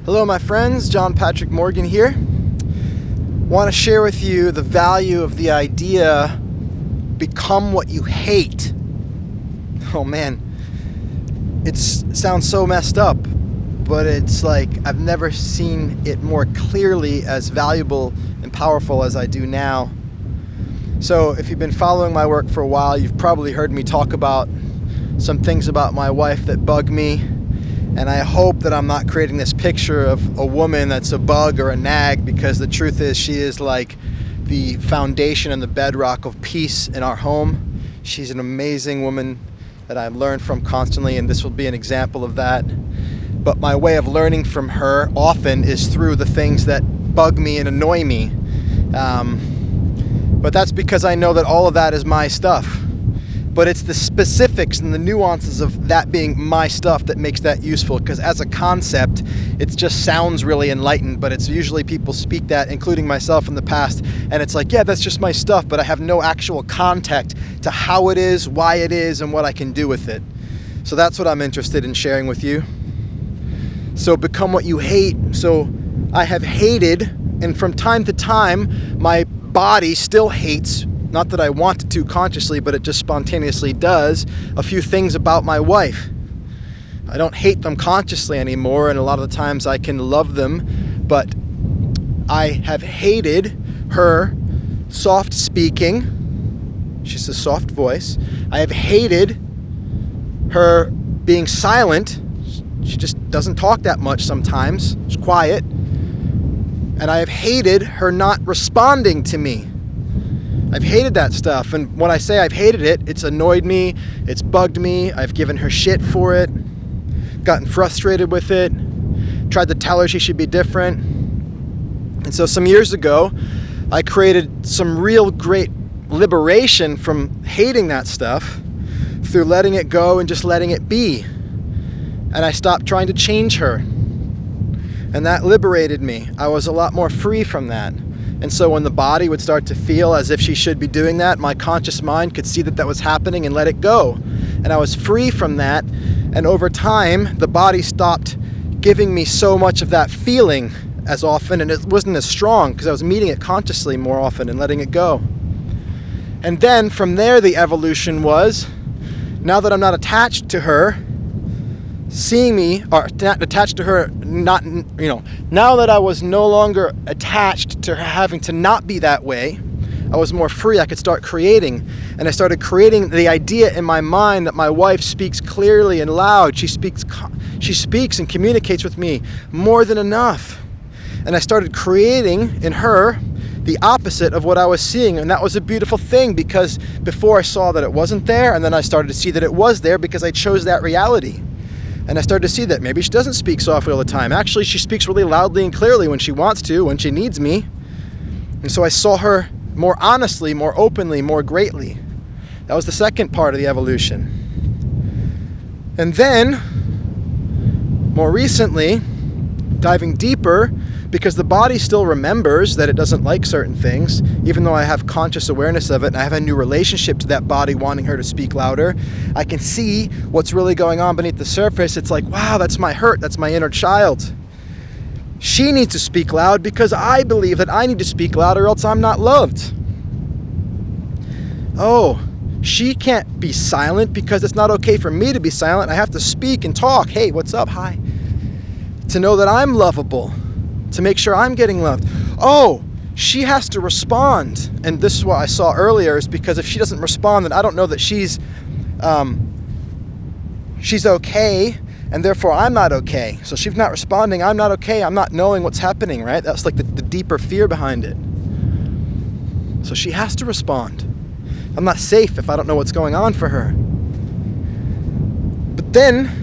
Hello, my friends. John Patrick Morgan here. Want to share with you the value of the idea, become what you hate. Oh man, it sounds so messed up, but it's like I've never seen it more clearly as valuable and powerful as I do now. So if you've been following my work for a while, you've probably heard me talk about some things about my wife that bug me. And I hope that I'm not creating this picture of a woman that's a bug or a nag, because the truth is she is like the foundation and the bedrock of peace in our home. She's an amazing woman that I've learned from constantly, and this will be an example of that. But my way of learning from her often is through the things that bug me and annoy me. But that's because I know that all of that is my stuff. But it's the specifics and the nuances of that being my stuff that makes that useful, because as a concept, it just sounds really enlightened, but it's usually people speak that, including myself in the past, and it's like, yeah, that's just my stuff, but I have no actual context to how it is, why it is, and what I can do with it. So that's what I'm interested in sharing with you. So become what you hate. So I have hated, and from time to time, my body still hates, not that I want it to consciously, but it just spontaneously does, a few things about my wife. I don't hate them consciously anymore, and a lot of the times I can love them, but I have hated her soft speaking. She's a soft voice. I have hated her being silent. She just doesn't talk that much sometimes. She's quiet. And I have hated her not responding to me. I've hated that stuff, and when I say I've hated it, it's annoyed me, it's bugged me, I've given her shit for it, gotten frustrated with it, tried to tell her she should be different. And so some years ago, I created some real great liberation from hating that stuff through letting it go and just letting it be. And I stopped trying to change her. And that liberated me. I was a lot more free from that. And so when the body would start to feel as if she should be doing that, my conscious mind could see that that was happening and let it go. And I was free from that. And over time, the body stopped giving me so much of that feeling as often, and it wasn't as strong because I was meeting it consciously more often and letting it go. And then from there, the evolution was, now that I'm not attached to her, seeing me, or attached to her, now that I was no longer attached to her having to not be that way, I was more free. I could start creating. And I started creating the idea in my mind that my wife speaks clearly and loud. She speaks and communicates with me more than enough. And I started creating in her the opposite of what I was seeing. And that was a beautiful thing, because before I saw that it wasn't there, and then I started to see that it was there because I chose that reality. And I started to see that maybe she doesn't speak softly all the time. Actually, she speaks really loudly and clearly when she wants to, when she needs me. And so I saw her more honestly, more openly, more greatly. That was the second part of the evolution. And then, more recently, diving deeper, because the body still remembers that it doesn't like certain things, even though I have conscious awareness of it and I have a new relationship to that body wanting her to speak louder. I can see what's really going on beneath the surface. It's like, wow, that's my hurt, that's my inner child. She needs to speak loud because I believe that I need to speak loud or else I'm not loved. Oh, she can't be silent because it's not okay for me to be silent. I have to speak and talk. Hey, what's up? Hi. To know that I'm lovable. To make sure I'm getting loved. Oh, she has to respond. And this is what I saw earlier, is because if she doesn't respond, then I don't know that she's okay, and therefore I'm not okay. So she's not responding, I'm not okay, I'm not knowing what's happening, right? That's like the deeper fear behind it. So she has to respond. I'm not safe if I don't know what's going on for her. But then,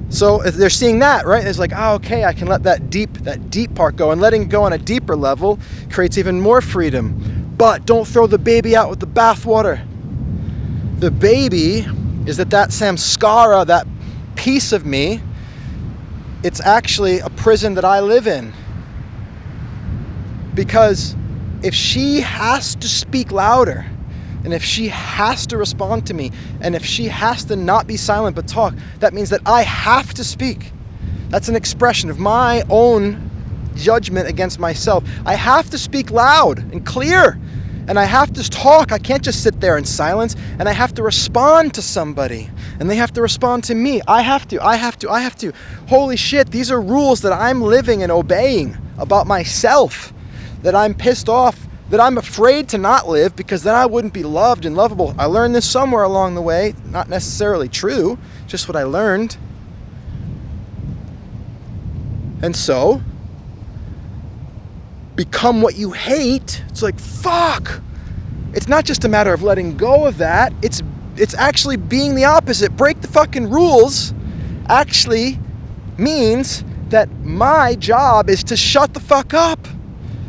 so they're seeing that, right? And it's like, oh, okay, I can let that deep part go. And letting it go on a deeper level creates even more freedom. But don't throw the baby out with the bathwater. The baby is that samskara, that piece of me, it's actually a prison that I live in. Because if she has to speak louder, and if she has to respond to me, and if she has to not be silent but talk, that means that I have to speak. That's an expression of my own judgment against myself. I have to speak loud and clear, and I have to talk. I can't just sit there in silence, and I have to respond to somebody, and they have to respond to me. I have to. Holy shit, these are rules that I'm living and obeying about myself, that I'm pissed off, that I'm afraid to not live, because then I wouldn't be loved and lovable. I learned this somewhere along the way, not necessarily true, just what I learned. And so, become what you hate. It's like, fuck. It's not just a matter of letting go of that. It's actually being the opposite. Break the fucking rules actually means that my job is to shut the fuck up.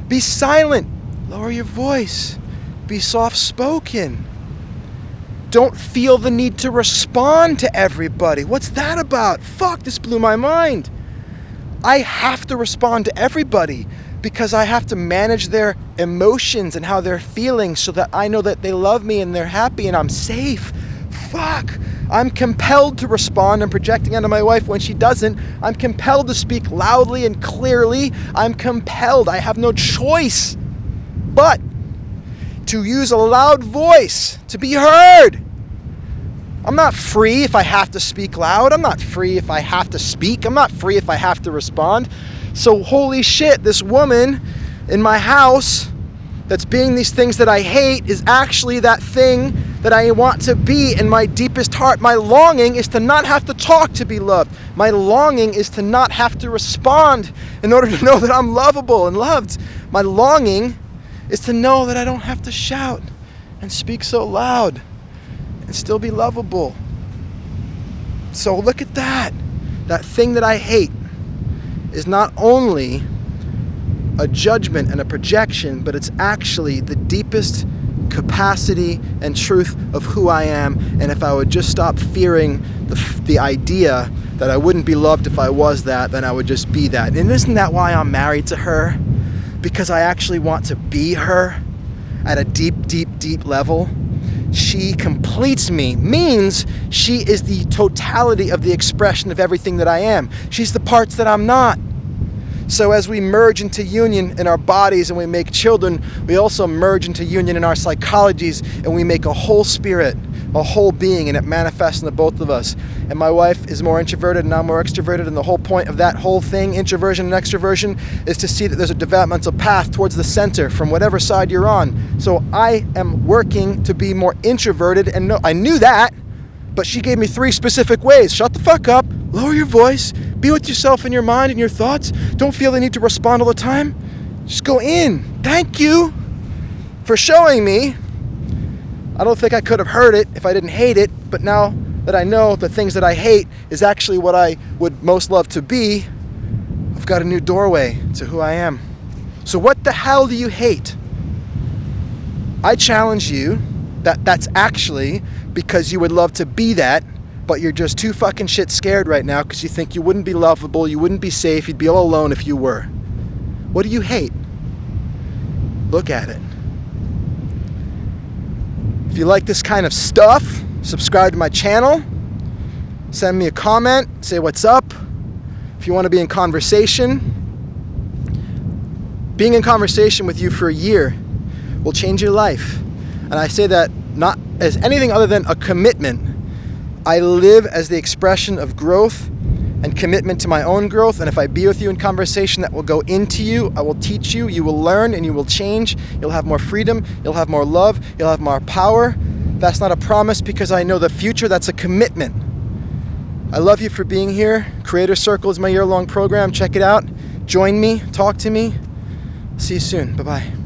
Be silent. Lower your voice. Be soft-spoken. Don't feel the need to respond to everybody. What's that about? Fuck, this blew my mind. I have to respond to everybody because I have to manage their emotions and how they're feeling so that I know that they love me and they're happy and I'm safe. Fuck. I'm compelled to respond. I'm projecting onto my wife when she doesn't. I'm compelled to speak loudly and clearly. I'm compelled. I have no choice but to use a loud voice to be heard. I'm not free if I have to speak loud. I'm not free if I have to speak. I'm not free if I have to respond. So holy shit, this woman in my house that's being these things that I hate is actually that thing that I want to be in my deepest heart. My longing is to not have to talk to be loved. My longing is to not have to respond in order to know that I'm lovable and loved. My longing is to know that I don't have to shout and speak so loud and still be lovable. So look at that. That thing that I hate is not only a judgment and a projection, but it's actually the deepest capacity and truth of who I am. And if I would just stop fearing the idea that I wouldn't be loved if I was that, then I would just be that. And isn't that why I'm married to her? Because I actually want to be her at a deep, deep, deep level. She completes me, means she is the totality of the expression of everything that I am. She's the parts that I'm not. So as we merge into union in our bodies and we make children, we also merge into union in our psychologies and we make a whole spirit, a whole being, and it manifests in the both of us. And my wife is more introverted and I'm more extroverted, and the whole point of that whole thing, introversion and extroversion, is to see that there's a developmental path towards the center from whatever side you're on. So I am working to be more introverted, and no, I knew that, but she gave me 3 specific ways. Shut the fuck up, lower your voice, be with yourself in your mind and your thoughts, don't feel the need to respond all the time, just go in. Thank you for showing me. I don't think I could have heard it if I didn't hate it, but now that I know the things that I hate is actually what I would most love to be, I've got a new doorway to who I am. So what the hell do you hate? I challenge you that that's actually because you would love to be that, but you're just too fucking shit scared right now because you think you wouldn't be lovable, you wouldn't be safe, you'd be all alone if you were. What do you hate? Look at it. If you like this kind of stuff, subscribe to my channel, send me a comment, say what's up. If you want to be in conversation, being in conversation with you for a year will change your life. And I say that not as anything other than a commitment. I live as the expression of growth and commitment to my own growth, and if I be with you in conversation, that will go into you, I will teach you, you will learn, and you will change. You'll have more freedom, you'll have more love, you'll have more power. That's not a promise because I know the future, that's a commitment. I love you for being here. Creator Circle is my year-long program. Check it out. Join me, talk to me. See you soon. Bye-bye.